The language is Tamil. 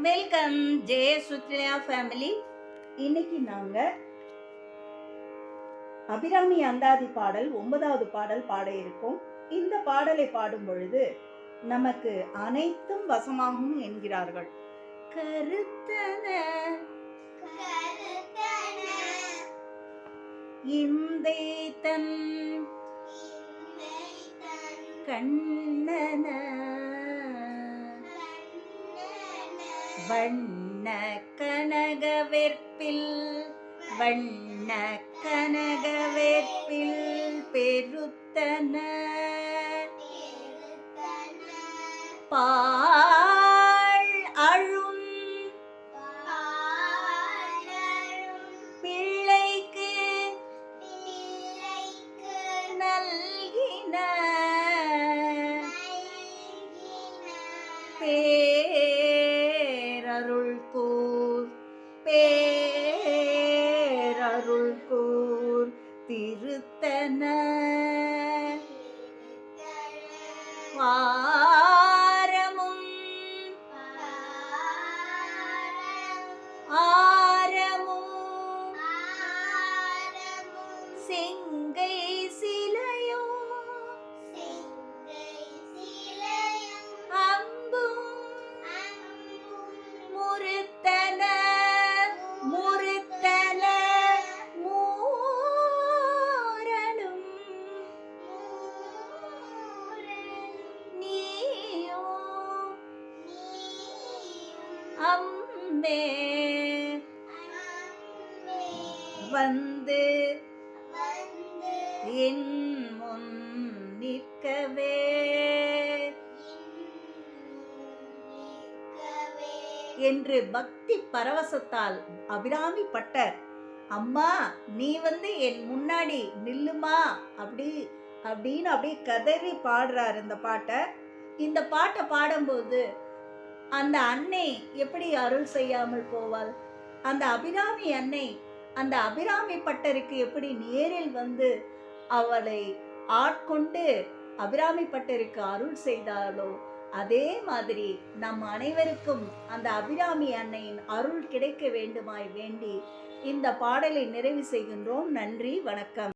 வெல்கம் ஜெய சுத்ரியா ஃபேமிலி. இன்னைக்கு நாங்க அபிராமி அந்தாதி பாடல் 9வது பாடல் பாட இருக்கோம். இந்த பாடலை பாடும் பொழுது நமக்கு அனைத்தும் வசமாகும் என்கிறார்கள். கருத்தன இந்தை தன் கண்ணன வண்ண கனகவேற்பில் வண்ண கனகவேற்பில் பெருத்தன பால் அழும் பிள்ளைக்கு நல்கின பேரருள் கூர் பேரருள் கூர் திருத்தன ஆரமும் ஆரமும் செங்கை சிலையோ அம்பும் முறுத்தன முறுத்தன மூரலும் நீயோ அம்மே வந்து என் முன் நிற்கவே என்று பக்தி பரவசத்தால் அபிராமி பட்டர், அம்மா நீ வந்து என் முன்னாடி நில்லுமா அப்படின்னு அப்படியே கதறி பாடுறார் இந்த பாட்டை. இந்த பாட்டை பாடும்போது அந்த அன்னை எப்படி அருள் செய்யாமல் போவாள்? அந்த அபிராமி அன்னை அந்த அபிராமி பட்டருக்கு எப்படி நேரில் வந்து அவளை ஆட்கொண்டு அபிராமி பட்டருக்கு அருள் செய்தாலோ, அதே மாதிரி நம் அனைவருக்கும் அந்த அபிராமி அன்னையின் அருள் கிடைக்க வேண்டுமாய் வேண்டி இந்த பாடலை நிறைவு செய்கின்றோம். நன்றி, வணக்கம்.